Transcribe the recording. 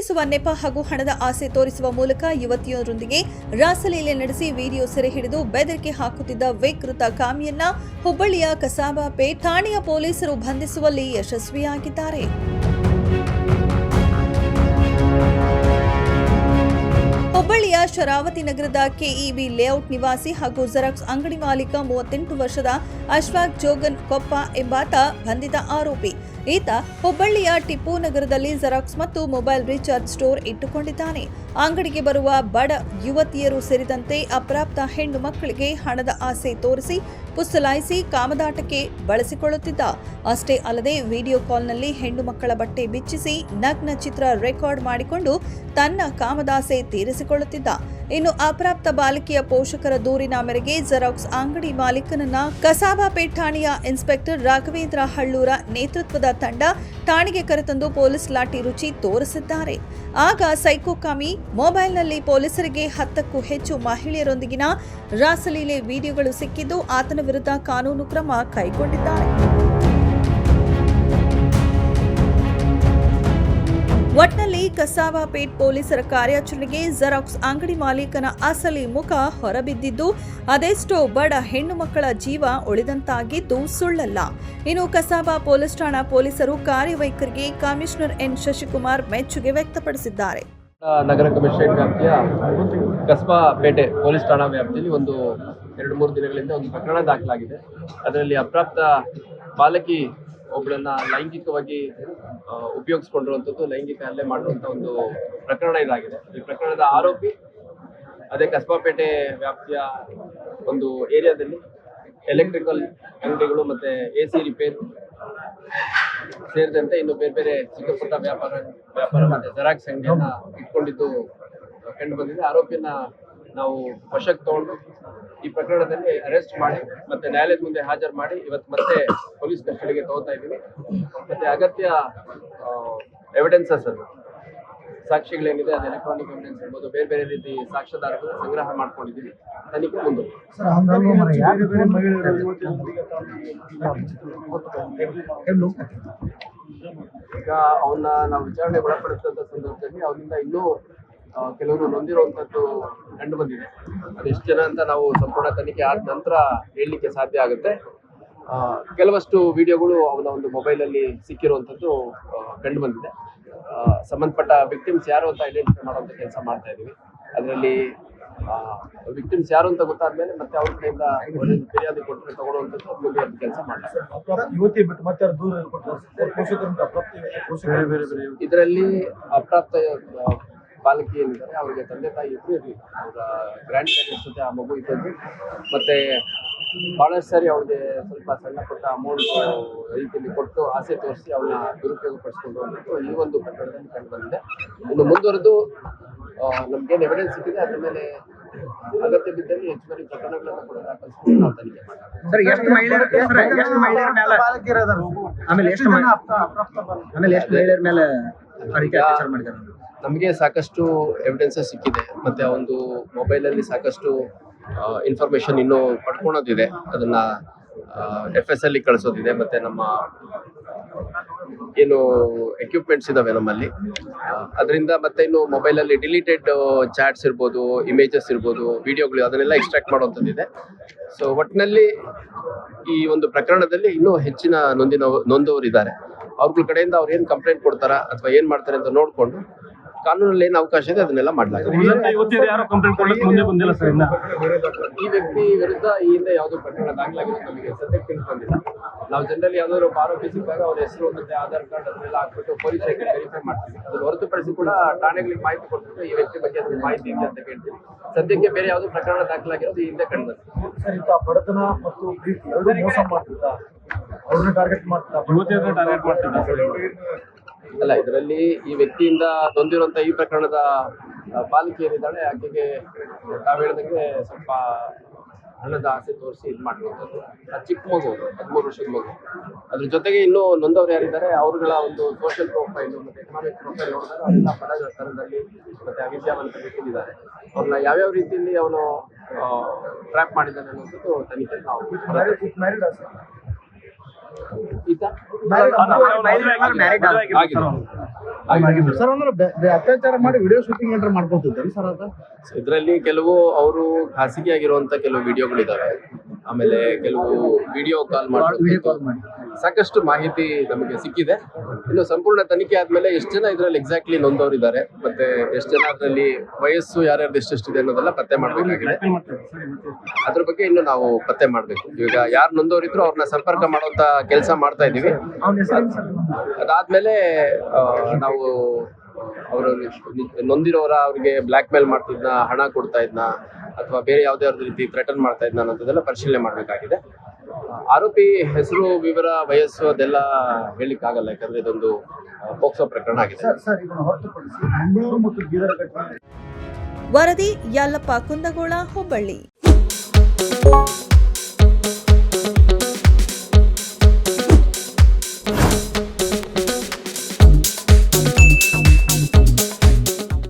ಪ್ರೀತಿಸುವ ನೆಪ ಹಾಗೂ ಹಣದ ಆಸೆ ತೋರಿಸುವ ಮೂಲಕ ಯುವತಿಯರೊಂದಿಗೆ ರಾಸಲೀಲೆ ನಡೆಸಿ ವಿಡಿಯೋ ಸೆರೆ ಹಿಡಿದು ಬೆದರಿಕೆ ಹಾಕುತ್ತಿದ್ದ ವಿಕೃತ ಕಾಮಿಯನ್ನ ಹುಬ್ಬಳ್ಳಿಯ ಕಸಾಬಾಪೇಟ್ ಠಾಣೆಯ ಪೊಲೀಸರು ಬಂಧಿಸುವಲ್ಲಿ ಯಶಸ್ವಿಯಾಗಿದ್ದಾರೆ. ಹುಬ್ಬಳ್ಳಿಯ ಶರಾವತಿ ನಗರದ ಕೆಇಬಿ ಲೇಔಟ್ ನಿವಾಸಿ ಹಾಗೂ ಜೆರಾಕ್ಸ್ ಅಂಗಡಿ ಮಾಲೀಕ 38 ವರ್ಷದ ಅಶ್ವಾಕ್ ಜೋಗನ್ ಕೊಪ್ಪ ಎಂಬಾತ ಬಂಧಿತ ಆರೋಪಿ. ಈತ ಹುಬ್ಬಳ್ಳಿಯ ಟಿಪ್ಪು ನಗರದಲ್ಲಿ ಜೆರಾಕ್ಸ್ ಮತ್ತು ಮೊಬೈಲ್ ರೀಚಾರ್ಜ್ ಸ್ಟೋರ್ ಇಟ್ಟುಕೊಂಡಿದ್ದಾನೆ. ಅಂಗಡಿಗೆ ಬರುವ ಬಡ ಯುವತಿಯರು ಸೇರಿದಂತೆ ಅಪ್ರಾಪ್ತ ಹೆಣ್ಣು ಮಕ್ಕಳಿಗೆ ಹಣದ ಆಸೆ ತೋರಿಸಿ ಪುಸಲಾಯಿಸಿ ಕಾಮದಾಟಕ್ಕೆ ಬಳಸಿಕೊಳ್ಳುತ್ತಿದ್ದ. ಅಷ್ಟೇ ಅಲ್ಲದೆ ವಿಡಿಯೋ ಕಾಲ್ನಲ್ಲಿ ಹೆಣ್ಣು ಮಕ್ಕಳ ಬಟ್ಟೆ ಬಿಚ್ಚಿಸಿ ನಗ್ನ ಚಿತ್ರ ರೆಕಾರ್ಡ್ ಮಾಡಿಕೊಂಡು ತನ್ನ ಕಾಮದಾಸೆ ತೀರಿಸಿಕೊಳ್ಳುತ್ತಿದ್ದ. ಇನ್ನು ಅಪ್ರಾಪ್ತ ಬಾಲಕಿಯ ಪೋಷಕರ ದೂರಿನ ಮೇರೆಗೆ ಜೆರಾಕ್ಸ್ ಅಂಗಡಿ ಮಾಲೀಕನನ್ನ ಕಸಾಬಾಪೇಟ್ ಠಾಣೆಯ ಇನ್ಸ್ಪೆಕ್ಟರ್ ರಾಘವೇಂದ್ರ ಹಳ್ಳೂರ ನೇತೃತ್ವದ ತಂಡ ಠಾಣೆಗೆ ಕರೆತಂದು ಪೊಲೀಸ್ ಲಾಠಿ ರುಚಿ ತೋರಿಸಿದ್ದಾರೆ. ಆಗ ಸೈಕೋಕಾಮಿ ಮೊಬೈಲ್ನಲ್ಲಿ ಪೊಲೀಸರಿಗೆ 10ಕ್ಕೂ ಹೆಚ್ಚು ಮಹಿಳೆಯರೊಂದಿಗಿನ ರಾಸಲೀಲೆ ವಿಡಿಯೋಗಳು ಸಿಕ್ಕಿದ್ದು ಆತನ ವಿರುದ್ಧ ಕಾನೂನು ಕ್ರಮ ಕೈಗೊಂಡಿದ್ದಾರೆ. ಒಟ್ನಲ್ಲಿ ಕಸಾಬಾಪೇಟ್ ಪೊಲೀಸರ ಕಾರ್ಯಾಚರಣೆಗೆ ಜೆರಾಕ್ಸ್ ಅಂಗಡಿ ಮಾಲೀಕನ ಅಸಲಿ ಮುಖ ಹೊರಬಿದ್ದಿದ್ದು ಅದೆಷ್ಟೋ ಬಡ ಹೆಣ್ಣು ಮಕ್ಕಳ ಜೀವ ಉಳಿದಂತಾಗಿದ್ದು ಸುಳ್ಳಲ್ಲ. ಇನ್ನು ಕಸಾಬಾ ಪೊಲೀಸ್ ಠಾಣಾ ಪೊಲೀಸರು ಕಾರ್ಯವೈಖರಿಗೆ ಕಮಿಷನರ್ ಎನ್ ಶಶಿಕುಮಾರ್ ಮೆಚ್ಚುಗೆ ವ್ಯಕ್ತಪಡಿಸಿದ್ದಾರೆ. ನಗರ ಕಮಿಷನರೇಟ್ ವ್ಯಾಪ್ತಿಯ ಕಸಬಾ ಪೇಟೆ ಪೊಲೀಸ್ ಠಾಣಾ ವ್ಯಾಪ್ತಿಯಲ್ಲಿ ಒಂದು 2-3 ದಿನಗಳಿಂದ ಒಂದು ಪ್ರಕರಣ ದಾಖಲಾಗಿದೆ. ಅದರಲ್ಲಿ ಅಪ್ರಾಪ್ತ ಬಾಲಕಿ ಒಬ್ಬಳನ್ನ ಲೈಂಗಿಕವಾಗಿ ಉಪಯೋಗಿಸ್ಕೊಂಡಿರುವಂಥದ್ದು, ಲೈಂಗಿಕ ಹಲ್ಲೆ ಮಾಡುವಂಥ ಒಂದು ಪ್ರಕರಣ ಇದಾಗಿದೆ. ಈ ಪ್ರಕರಣದ ಆರೋಪಿ ಅದೇ ಕಸಬಾಪೇಟೆ ವ್ಯಾಪ್ತಿಯ ಒಂದು ಏರಿಯಾದಲ್ಲಿ ಎಲೆಕ್ಟ್ರಿಕಲ್ ಅಂಗಡಿಗಳು ಮತ್ತೆ AC ರಿಪೇರ್ ಸೇರಿದಂತೆ ಇನ್ನು ಬೇರೆ ಬೇರೆ ಚಿಕ್ಕ ಪುಟ್ಟ ವ್ಯಾಪಾರ ಮತ್ತೆ ಜೆರಾಕ್ಸ್ ಅಂಗಡಿಯನ್ನ ಇಟ್ಕೊಂಡಿದ್ದು ಕಂಡು ಬಂದಿದೆ. ಆರೋಪಿಯನ್ನ ನಾವು ವಶಕ್ಕೆ ತಗೊಂಡು ಈ ಪ್ರಕರಣದಲ್ಲಿ ಅರೆಸ್ಟ್ ಮಾಡಿ ಮತ್ತೆ ನ್ಯಾಯಾಲಯದ ಮುಂದೆ ಹಾಜರು ಮಾಡಿ ಇವತ್ತು ಮತ್ತೆ ಪೊಲೀಸ್ ಕಸ್ಟಡಿಗೆ ತಗೋತಾ ಇದ್ದೀವಿ. ಮತ್ತೆ ಅಗತ್ಯ ಎವಿಡೆನ್ಸಸ್ ಅನ್ನು ಸಾಕ್ಷಿಗಳೇನಿದೆ ಅದು ಎಲೆಕ್ಟ್ರಾನಿಕ್ ಎವಿಡೆನ್ಸ್ ಇರ್ಬೋದು, ಬೇರೆ ಬೇರೆ ರೀತಿ ಸಾಕ್ಷ್ಯಾಧಾರಗಳನ್ನ ಸಂಗ್ರಹ ಮಾಡ್ಕೊಂಡಿದ್ದೀವಿ. ತನಿಖೆ ಮುಂದೆ ಈಗ ಅವನ್ನ ನಾವು ವಿಚಾರಣೆ ಒಳಪಡಿಸಿದಂಥ ಸಂದರ್ಭದಲ್ಲಿ ಅವರಿಂದ ಇನ್ನೂ ಕೆಲವರು ನೊಂದಿರುವಂಥದ್ದು ಕಂಡು ಬಂದಿದೆ. ಅದೆಷ್ಟು ಜನ ಅಂತ ನಾವು ಸಂಪೂರ್ಣ ತನಿಖೆ ಆದ ನಂತರ ಹೇಳಲಿಕ್ಕೆ ಸಾಧ್ಯ ಆಗುತ್ತೆ. ಕೆಲವಷ್ಟು ವಿಡಿಯೋಗಳು ಅವನ ಒಂದು ಮೊಬೈಲಲ್ಲಿ ಸಿಕ್ಕಿರುವಂಥದ್ದು ಕಂಡು ಬಂದಿದೆ. ಸಂಬಂಧಪಟ್ಟ ವಿಕ್ಟಿಮ್ಸ್ ಯಾರು ಅಂತ ಐಡೆಂಟಿಫೈ ಮಾಡುವಂಥ ಕೆಲಸ ಮಾಡ್ತಾ ಇದ್ದೀವಿ. ಅದರಲ್ಲಿ ವಿಕ್ಟಿಮ್ಸ್ ಯಾರು ಅಂತ ಗೊತ್ತಾದ್ಮೇಲೆ ಮತ್ತೆ ಅವ್ರ ಕಡೆಯಿಂದ ಫಿರ್ಯಾದಿ ಕೊಟ್ಟರೆ ತಗೊಳ್ಳುವಂಥದ್ದು ಮುಂದುವರೆದ ಕೆಲಸ ಮಾಡ್ತಾರೆ. ಇದರಲ್ಲಿ ಅಪ್ರಾಪ್ತ ಬಾಲಕಿ ಏನಿದ್ದಾರೆ ಅವರಿಗೆ ತಂದೆ ತಾಯಿ ಇಬ್ಬರು ಇರಲಿ, ಅವರ ಗ್ರ್ಯಾಂಡ್ ಪೇರೆಂಟ್ಸ್ ಜೊತೆ ಆ ಮಗು ಇದ್ದದ್ದು. ಮತ್ತೆ ಬಹಳಷ್ಟು ಸಾರಿ ಅವಳಿಗೆ ಸ್ವಲ್ಪ ಸಣ್ಣ ಪುಟ್ಟ ಅಮೌಂಟ್ ರೀತಿಯಲ್ಲಿ ಕೊಟ್ಟು ಆಸೆ ತೋರಿಸಿ ಅವಳನ್ನ ದುರುಪಯೋಗ ಪಡಿಸ್ಕೊಂಡು ಅಂದ್ಬಿಟ್ಟು ಈ ಒಂದು ಪ್ರಕರಣದಲ್ಲಿ ಕಂಡು ಬಂದಿದೆ. ಇನ್ನು ಮುಂದುವರೆದು ನಮ್ಗೇನು ಎವಿಡೆನ್ಸ್ ಸಿಕ್ಕಿದೆ ಅದ್ರ ಮೇಲೆ ಅಗತ್ಯ ಬಿದ್ದಲ್ಲಿ ಹೆಚ್ಚುವರಿ ಪ್ರಕರಣಗಳನ್ನು ಕೂಡ ದಾಖಲಿಸಿಕೊಂಡು ನಾವು ತನಿಖೆ ಮಾಡ್ತೀವಿ. ನಮಗೆ ಸಾಕಷ್ಟು ಎವಿಡೆನ್ಸಸ್ ಸಿಕ್ಕಿದೆ. ಮತ್ತೆ ಆ ಒಂದು ಮೊಬೈಲಲ್ಲಿ ಸಾಕಷ್ಟು ಇನ್ಫಾರ್ಮೇಶನ್ ಇನ್ನೂ ಪಡ್ಕೊಳೋದಿದೆ. ಅದನ್ನ FSL ಕಳಿಸೋದಿದೆ. ಮತ್ತೆ ನಮ್ಮ ಏನು ಎಕ್ವಿಪ್ಮೆಂಟ್ಸ್ ಇದಾವೆ ನಮ್ಮಲ್ಲಿ, ಅದರಿಂದ ಮತ್ತೆ ಇನ್ನು ಮೊಬೈಲಲ್ಲಿ ಡಿಲೀಟೆಡ್ ಚಾಟ್ಸ್ ಇರ್ಬೋದು, ಇಮೇಜಸ್ ಇರ್ಬೋದು, ವಿಡಿಯೋಗಳು ಅದನ್ನೆಲ್ಲ ಎಕ್ಸ್ಟ್ರಾಕ್ಟ್ ಮಾಡುವಂಥದ್ದಿದೆ. ಸೊ ಒಟ್ಟಿನಲ್ಲಿ ಈ ಒಂದು ಪ್ರಕರಣದಲ್ಲಿ ಇನ್ನೂ ಹೆಚ್ಚಿನ ನೊಂದವರು ಇದ್ದಾರೆ. ಅವ್ರ ಕಡೆಯಿಂದ ಅವ್ರು ಏನು ಕಂಪ್ಲೇಂಟ್ ಕೊಡ್ತಾರಾ ಅಥವಾ ಏನು ಮಾಡ್ತಾರೆ ಅಂತ ನೋಡಿಕೊಂಡು ಕಾನೂನಲ್ಲಿ ಏನು ಅವಕಾಶ ಇದೆ ಅದನ್ನೆಲ್ಲ ಮಾಡಲಾಗಿದೆ. ಈ ವ್ಯಕ್ತಿ ವಿರುದ್ಧ ಈ ಹಿಂದೆ ಯಾವುದೋ ಪ್ರಕರಣ ದಾಖಲಾಗಿದೆ ನಮಗೆ ಸದ್ಯಕ್ಕೆ ತಿಳಿದು ಬಂದಿಲ್ಲ. ನಾವು ಜನರಲಿ ಯಾವ್ದಾದ್ರು ಆರೋಪಿ ಸಿಕ್ಕಾಗ ಅವ್ರ ಹೆಸರು ಮತ್ತೆ ಆಧಾರ್ ಕಾರ್ಡ್ ಅದನ್ನೆಲ್ಲ ಹಾಕ್ಬಿಟ್ಟು ಪೊಲೀಸ್ ವೆರಿಫೈ ಮಾಡ್ತೀವಿ. ಅದನ್ನು ಹೊರತುಪಡಿಸಿ ಕೂಡ ಠಾಣೆಗಳಿಗೆ ಮಾಹಿತಿ ಕೊಟ್ಬಿಟ್ಟು ಈ ವ್ಯಕ್ತಿ ಬಗ್ಗೆ ಅದ್ರ ಮಾಹಿತಿ ಇದೆ ಅಂತ ಕೇಳ್ತೀವಿ. ಸದ್ಯಕ್ಕೆ ಬೇರೆ ಯಾವುದೋ ಪ್ರಕರಣ ದಾಖಲಾಗಿರೋದು ಈ ಹಿಂದೆ ಕಂಡು ಬಂದಿದೆ. ಬಡತನ ಮತ್ತು ಪ್ರೀತಿ ಎರಡೂ ಮೋಸ ಮಾಡ್ತಿದ್ದ, ಅವ್ರನ್ನ ಟಾರ್ಗೆಟ್ ಅಲ್ಲ, ಇದರಲ್ಲಿ ಈ ವ್ಯಕ್ತಿಯಿಂದ ನೊಂದಿರುವಂತ ಈ ಪ್ರಕರಣದ ಬಾಲಕಿ ಏನಿದ್ದಾಳೆ ಆಕೆಗೆ ತಾವು ಹೇಳಿದಂಗೆ ಸ್ವಲ್ಪ ಹಣದ ಆಸೆ ತೋರಿಸಿ ಇದು ಮಾಡುವಂಥದ್ದು. ಚಿಕ್ಕ ಮಗು, 13 ವರ್ಷದ ಮಗು. ಅದ್ರ ಜೊತೆಗೆ ಇನ್ನೂ ನೊಂದವ್ರು ಯಾರಿದ್ದಾರೆ ಅವ್ರಗಳ ಒಂದು ಸೋಷಿಯಲ್ ಪ್ರೊಫೈಲು ಮತ್ತೆ ಎಕನಾಮಿಕ್ ಪ್ರೊಫೈಲ್ ನೋಡಿದಾಗ ಅವರೆಲ್ಲ ಬಡ ಸ್ಥಳದಲ್ಲಿ ಮತ್ತೆ ಅವಿದ್ಯಾವಂತ ವ್ಯಕ್ತಿದ್ದಾರೆ. ಅವ್ರನ್ನ ಯಾವ್ಯಾವ ರೀತಿಯಲ್ಲಿ ಅವನು ಟ್ರ್ಯಾಪ್ ಮಾಡಿದ್ದಾನೆ ಅನ್ನೋದು ತನಿಖೆ ನಾವು ಈತ ಆಗಿದ್ದಾರೆ. ಸರ್ ಅಂದ್ರೆ ಅತ್ಯಾಚಾರ ಮಾಡಿ ವಿಡಿಯೋ ಶೂಟಿಂಗ್ ಏನಾರ ಮಾಡ್ಕೊತಿದ್ದಾರೆ ಸರ್ ಅದು? ಇದರಲ್ಲಿ ಕೆಲವು ಅವರು ಖಾಸಗಿಯಾಗಿರುವಂತ ಕೆಲವು ವಿಡಿಯೋಗಳಿದಾವೆ, ಆಮೇಲೆ ಕೆಲವು ವಿಡಿಯೋ ಕಾಲ್ ಮಾಡಿ ಸಾಕಷ್ಟು ಮಾಹಿತಿ ನಮಗೆ ಸಿಕ್ಕಿದೆ. ಇನ್ನು ಸಂಪೂರ್ಣ ತನಿಖೆ ಆದ್ಮೇಲೆ ಎಷ್ಟು ಜನ ಇದರಲ್ಲಿ ಎಕ್ಸಾಕ್ಟ್ಲಿ ನೊಂದವರಿದ್ದಾರೆ, ಮತ್ತೆ ಎಷ್ಟು ಜನ ಅದರಲ್ಲಿ ವಯಸ್ಸು ಯಾರ್ಯಾರ್ದು ಎಷ್ಟೆಷ್ಟಿದೆ ಅನ್ನೋದೆಲ್ಲ ಪತ್ತೆ ಮಾಡ್ಬೇಕಾಗಿದೆ. ಅದ್ರ ಬಗ್ಗೆ ಇನ್ನು ನಾವು ಪತ್ತೆ ಮಾಡ್ಬೇಕು. ಈಗ ಯಾರು ನೊಂದವರಿದ್ರು ಅವ್ರನ್ನ ಸಂಪರ್ಕ ಮಾಡುವಂತ ಕೆಲಸ ಮಾಡ್ತಾ ಇದೀವಿ. ಅದಾದ್ಮೇಲೆ ನಾವು ಅವರು ನೊಂದಿರೋರ ಅವ್ರಿಗೆ ಬ್ಲಾಕ್ ಮೇಲ್ ಮಾಡ್ತಿದ್ನ, ಹಣ ಕೊಡ್ತಾ ಇದ್ನ, ಅಥವಾ ಬೇರೆ ಯಾವುದೇ ರೀತಿ ಥ್ರೆಟನ್ ಮಾಡ್ತಾ ಇದ್ನ ಅನ್ನೋದೆಲ್ಲ ಪರಿಶೀಲನೆ ಮಾಡಬೇಕಾಗಿದೆ. ಆರೋಪಿ ಹೆಸರು, ವಿವರ, ವಯಸ್ಸು ಅದೆಲ್ಲ ಹೇಳಿಕ್ಕಾಗಲ್ಲ, ಯಾಕಂದ್ರೆ ಇದೊಂದು ಪೋಕ್ಸೋ ಪ್ರಕರಣ ಆಗಿದೆ. ಸರ್ ಇದನ್ನು ಹೊರತುಪಡಿಸಿ ಬೆಂಗಳೂರು ಮತ್ತು ಬೀದರ್ ಘಟನೆ ವರದಿ ಯಲ್ಲಪ್ಪ ಕುಂದಗೋಳ, ಹುಬ್ಬಳ್ಳಿ.